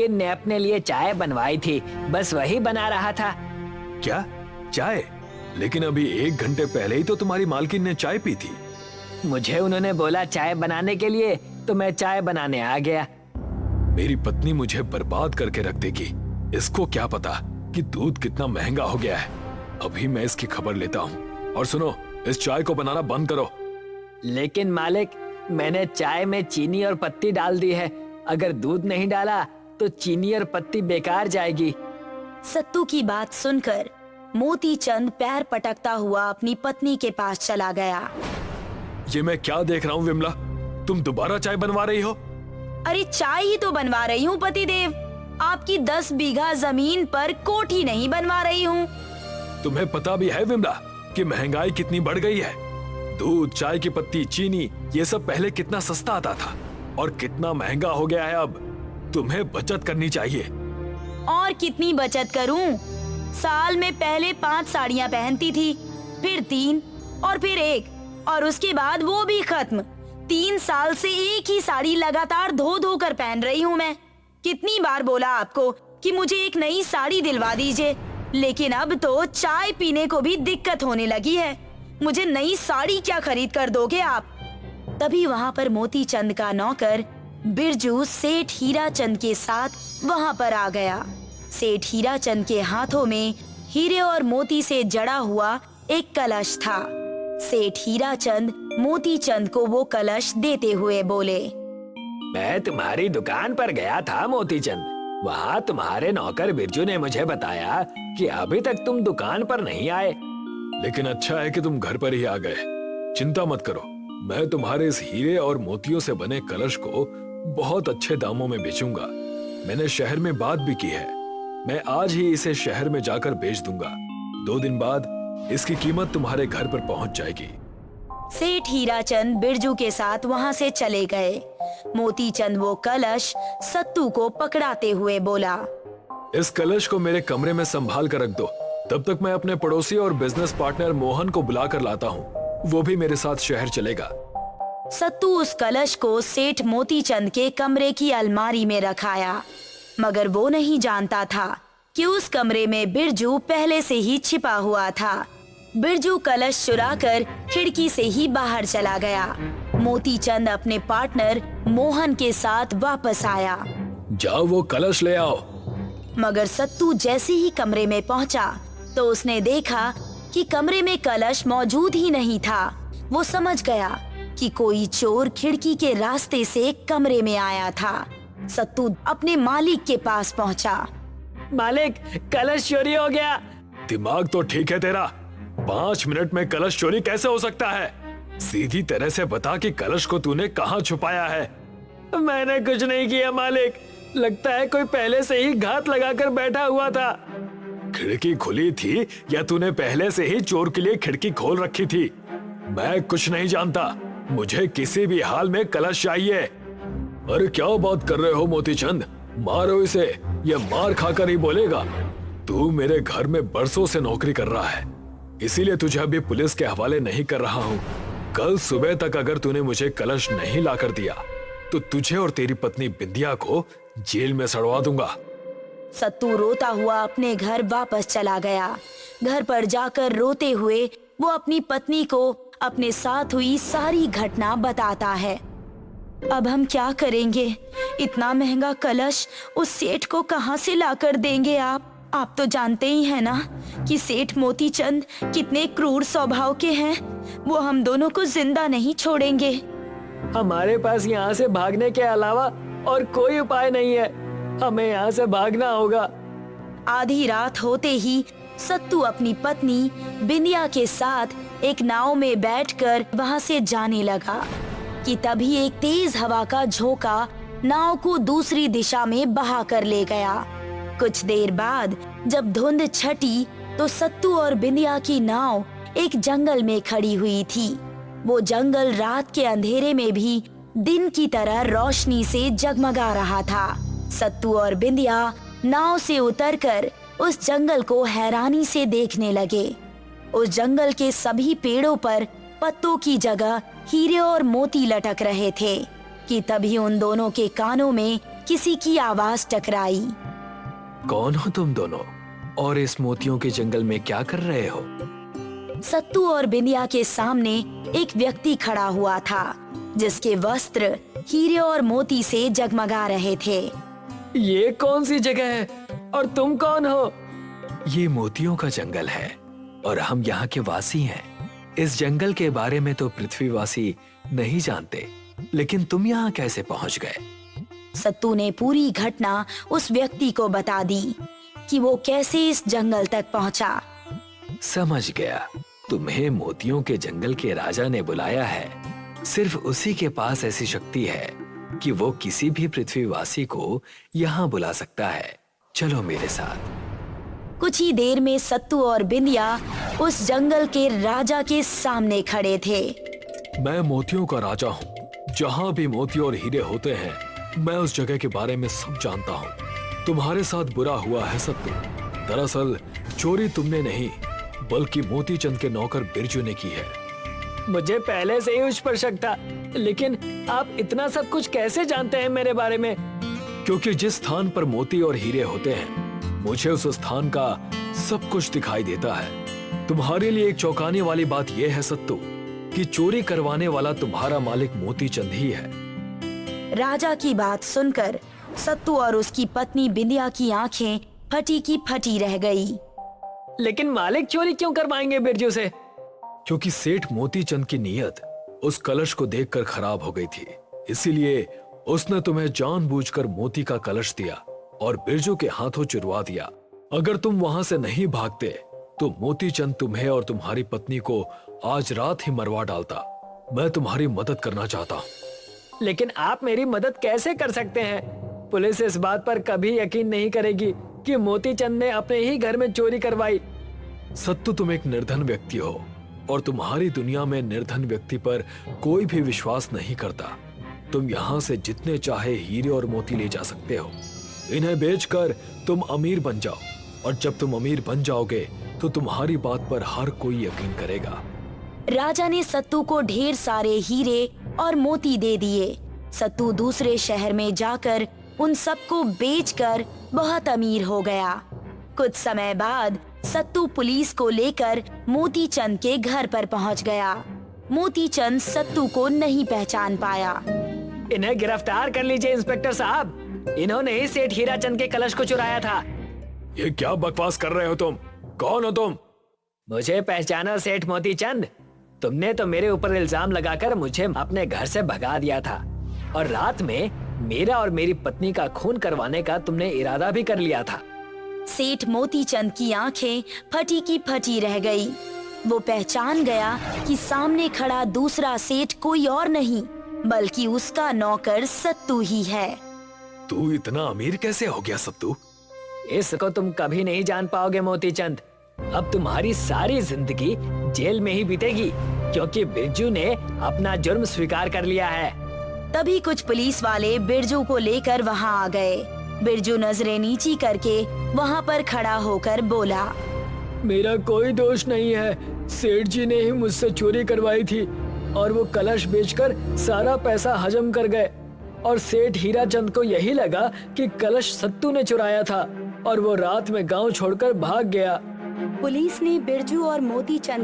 किन ने अपने लिए चाय बनवाई थी, बस वही बना रहा था। क्या चाय? लेकिन अभी 1 घंटे पहले ही तो तुम्हारी मालकिन ने चाय पी थी। मुझे उन्होंने बोला चाय बनाने के लिए, तो मैं चाय बनाने आ गया। मेरी पत्नी मुझे बर्बाद करके रख देगी। इसको क्या पता कि दूध कितना महंगा हो गया है। अभी मैं इसकी खबर लेता हूँ। और सुनो, इस चाय को बनाना बंद करो। लेकिन मालिक, मैंने चाय में चीनी और पत्ती डाल दी है। अगर दूध नहीं डाला तो चीनी और पत्ती बेकार जाएगी। सत्तू की बात सुनकर मोती चंद पैर पटकता हुआ अपनी पत्नी के पास चला गया। ये मैं क्या देख रहा हूँ विमला? तुम दोबारा चाय बनवा रही हो? अरे चाय ही तो बनवा रही हूँ पतिदेव। आपकी 10 बीघा जमीन पर कोठी नहीं बनवा रही हूँ। तुम्हें पता भी है विमला कि महंगाई कितनी बढ़ गई है? दूध, चाय की पत्ती, चीनी, ये सब पहले कितना सस्ता आता था और कितना महंगा हो गया है अब। तुम्हें बचत करनी चाहिए। और कितनी बचत करूं? साल में पहले 5 साड़ियां पहनती थी, फिर 3 और फिर 1, और उसके बाद वो भी खत्म। 3 साल से एक ही साड़ी लगातार धो धो कर पहन रही हूँ मैं। कितनी बार बोला आपको कि मुझे एक नई साड़ी दिलवा दीजिए, लेकिन अब तो चाय पीने को भी दिक्कत होने लगी है। मुझे नई साड़ी क्या खरीद कर दोगे आप? तभी वहाँ पर मोती चंद का नौकर बिरजू सेठ हीरा चंद के साथ वहाँ पर आ गया। सेठ हीरा चंद के हाथों में हीरे और मोती से जड़ा हुआ एक कलश था। सेठ हीरा चंद मोती चंद को वो कलश देते हुए बोले, मैं तुम्हारी दुकान पर गया था मोती चंद। वहाँ तुम्हारे नौकर बिरजू ने मुझे बताया कि अभी तक तुम दुकान पर नहीं आए। लेकिन अच्छा है कि तुम घर पर ही आ गए। चिंता मत करो, मैं तुम्हारे इस हीरे और मोतियों से बने कलश को बहुत अच्छे दामों में बेचूंगा। मैंने शहर में बात भी की है। मैं आज ही इसे शहर में जाकर बेच दूंगा। 2 दिन बाद इसकी कीमत तुम्हारे घर पर पहुंच जाएगी। सेठ हीरा चंद बिरजू के साथ वहाँ से चले गए। मोती चंद वो कलश सत्तू को पकड़ाते हुए बोला, इस कलश को मेरे कमरे में संभाल कर रख दो। तब तक मैं अपने पड़ोसी और बिजनेस पार्टनर मोहन को बुलाकर लाता हूँ। वो भी मेरे साथ शहर चलेगा। सत्तू उस कलश को सेठ मोती चंद के कमरे की अलमारी में रखाया, मगर वो नहीं जानता था कि उस कमरे में बिरजू पहले से ही छिपा हुआ था। बिरजू कलश चुराकर खिड़की से ही बाहर चला गया। मोती चंद अपने पार्टनर मोहन के साथ वापस आया। जाओ वो कलश ले आओ। मगर सत्तू जैसे ही कमरे में पहुंचा तो उसने देखा कि कमरे में कलश मौजूद ही नहीं था। वो समझ गया कि कोई चोर खिड़की के रास्ते से कमरे में आया था। सत्तू अपने मालिक के पास पहुंचा। मालिक, कलश चोरी हो गया। दिमाग तो ठीक है तेरा। 5 मिनट में कलश चोरी कैसे हो सकता है? सीधी तरह से बता कि कलश को तूने कहाँ छुपाया है। मैंने कुछ नहीं किया मालिक। लगता है कोई पहले से ही घात लगाकर बैठा हुआ था। खिड़की खुली थी या तूने पहले से ही चोर के लिए खिड़की खोल रखी थी? मैं कुछ नहीं जानता। मुझे किसी भी हाल में कलश चाहिए। अरे क्या बात कर रहे हो मोती चंद? मारो इसे, ये मार खाकर ही बोलेगा। तू मेरे घर में बरसों से नौकरी कर रहा है, इसीलिए तुझे अभी पुलिस के हवाले नहीं कर रहा हूँ। कल सुबह तक अगर तूने मुझे कलश नहीं लाकर दिया तो तुझे और तेरी पत्नी बिंदिया को जेल में सड़वा दूंगा। सत्तू रोता हुआ अपने घर वापस चला गया। घर पर जाकर रोते हुए वो अपनी पत्नी को अपने साथ हुई सारी घटना बताता है। अब हम क्या करेंगे? इतना महंगा कलश उस सेठ को कहाँ से लाकर देंगे आप तो जानते ही हैं ना कि सेठ मोती चंद कितने क्रूर स्वभाव के हैं। वो हम दोनों को जिंदा नहीं छोड़ेंगे। हमारे पास यहाँ से भागने के अलावा और कोई उपाय नहीं है। हमें यहाँ से भागना होगा। आधी रात होते ही सत्तू अपनी पत्नी बिंदिया के साथ एक नाव में बैठकर वहाँ से जाने लगा कि तभी एक तेज हवा का झोंका नाव को दूसरी दिशा में बहा कर ले गया। कुछ देर बाद जब धुंध छटी तो सत्तू और बिंदिया की नाव एक जंगल में खड़ी हुई थी। वो जंगल रात के अंधेरे में भी दिन की तरह रोशनी से जगमगा रहा था। सत्तू और बिंदिया नाव से उतरकर उस जंगल को हैरानी से देखने लगे। उस जंगल के सभी पेड़ों पर पत्तों की जगह हीरे और मोती लटक रहे थे कि तभी उन दोनों के कानों में किसी की आवाज टकराई। कौन हो तुम दोनों और इस मोतियों के जंगल में क्या कर रहे हो? सत्तू और बिंदिया के सामने एक व्यक्ति खड़ा हुआ था जिसके वस्त्र हीरे और मोती से जगमगा रहे थे। ये कौन सी जगह है और तुम कौन हो? ये मोतियों का जंगल है और हम यहाँ के वासी हैं। इस जंगल के बारे में तो पृथ्वीवासी नहीं जानते, लेकिन तुम यहाँ कैसे पहुँच गए? सत्तू ने पूरी घटना उस व्यक्ति को बता दी कि वो कैसे इस जंगल तक पहुँचा। समझ गया, तुम्हें मोतियों के जंगल के राजा ने बुलाया है। सिर्फ उसी के पास ऐसी शक्ति है कि वो किसी भी पृथ्वीवासी को यहाँ बुला सकता है। चलो मेरे साथ। कुछ ही देर में सत्तू और बिंदिया उस जंगल के राजा के सामने खड़े थे। मैं मोतियों का राजा हूँ। जहाँ भी मोती और हीरे होते हैं, मैं उस जगह के बारे में सब जानता हूँ। तुम्हारे साथ बुरा हुआ है सत्तू। दरअसल चोरी तुमने नहीं, बल्कि मोती चंद के नौकर बिरजू ने की है। मुझे पहले से ही उस पर शक था, लेकिन आप इतना सब कुछ कैसे जानते हैं मेरे बारे में? क्योंकि जिस स्थान पर मोती और हीरे होते हैं, मुझे उस स्थान का सब कुछ दिखाई देता है। तुम्हारे लिए एक चौंकाने वाली बात यह है सत्तू कि चोरी करवाने वाला तुम्हारा मालिक मोती चंद ही है। राजा की बात सुनकर सत्तू और उसकी पत्नी बिंदिया की आंखें फटी की फटी रह गई। लेकिन मालिक चोरी क्यों करवाएंगे बिरजू से? क्योंकि सेठ मोती चंद की नीयत उस कलश को देखकर खराब हो गई थी, इसीलिए उसने तुम्हें जानबूझकर मोती का कलश दिया और बिरजू के हाथों चुरवा दिया। अगर तुम वहां से नहीं भागते तो मोती चंद तुम्हें और तुम्हारी पत्नी को आज रात ही मरवा डालता। मैं तुम्हारी मदद करना चाहता हूँ। लेकिन आप मेरी मदद कैसे कर सकते हैं? पुलिस इस बात पर कभी यकीन नहीं करेगी कि मोती चंद ने अपने ही घर में चोरी करवाई। सत्तू, तुम एक निर्धन व्यक्ति हो और तुम्हारी दुनिया में निर्धन व्यक्ति पर कोई भी विश्वास नहीं करता। तुम यहाँ से जितने चाहे हीरे और मोती ले जा सकते हो। इन्हें बेचकर तुम अमीर बन जाओ और जब तुम अमीर बन जाओगे तो तुम्हारी बात पर हर कोई यकीन करेगा। राजा ने सत्तू को ढेर सारे हीरे और मोती दे दिए। सत्तू दूसरे शहर में जाकर उन सबको बेचकर बहुत अमीर हो गया। कुछ समय बाद सत्तू पुलिस को लेकर मोती चंद के घर पर पहुंच गया। मोती चंद सत्तू को नहीं पहचान पाया। इन्हें गिरफ्तार कर लीजिए इंस्पेक्टर साहब। इन्होंने ही सेठ हीराचंद के कलश को चुराया था। ये क्या बकवास कर रहे हो तुम? कौन हो तुम? मुझे पहचाना सेठ मोती चंद? तुमने तो मेरे ऊपर इल्जाम लगाकर मुझे अपने घर से भगा दिया था और रात में मेरा और मेरी पत्नी का खून करवाने का तुमने इरादा भी कर लिया था। सेठ मोती चंद की आंखें फटी की फटी रह गई। वो पहचान गया कि सामने खड़ा दूसरा सेठ कोई और नहीं बल्कि उसका नौकर सत्तू ही है। तू इतना अमीर कैसे हो गया सत्तू? इसको तुम कभी नहीं जान पाओगे मोती चंद। अब तुम्हारी सारी जिंदगी जेल में ही बीतेगी क्योंकि बिरजू ने अपना जुर्म स्वीकार कर लिया है। तभी कुछ पुलिस वाले बिरजू को लेकर वहां आ गए। बिरजू नजरें नीची करके वहां पर खड़ा होकर बोला, मेरा कोई दोष नहीं है। सेठ जी ने ही मुझसे चोरी करवाई थी और वो कलश बेचकर सारा पैसा हजम कर गए और सेठ हीराचंद को यही लगा कि कलश सत्तू ने चुराया था और वो रात में गांव छोड़कर भाग गया। पुलिस ने बिरजू और मोती चंद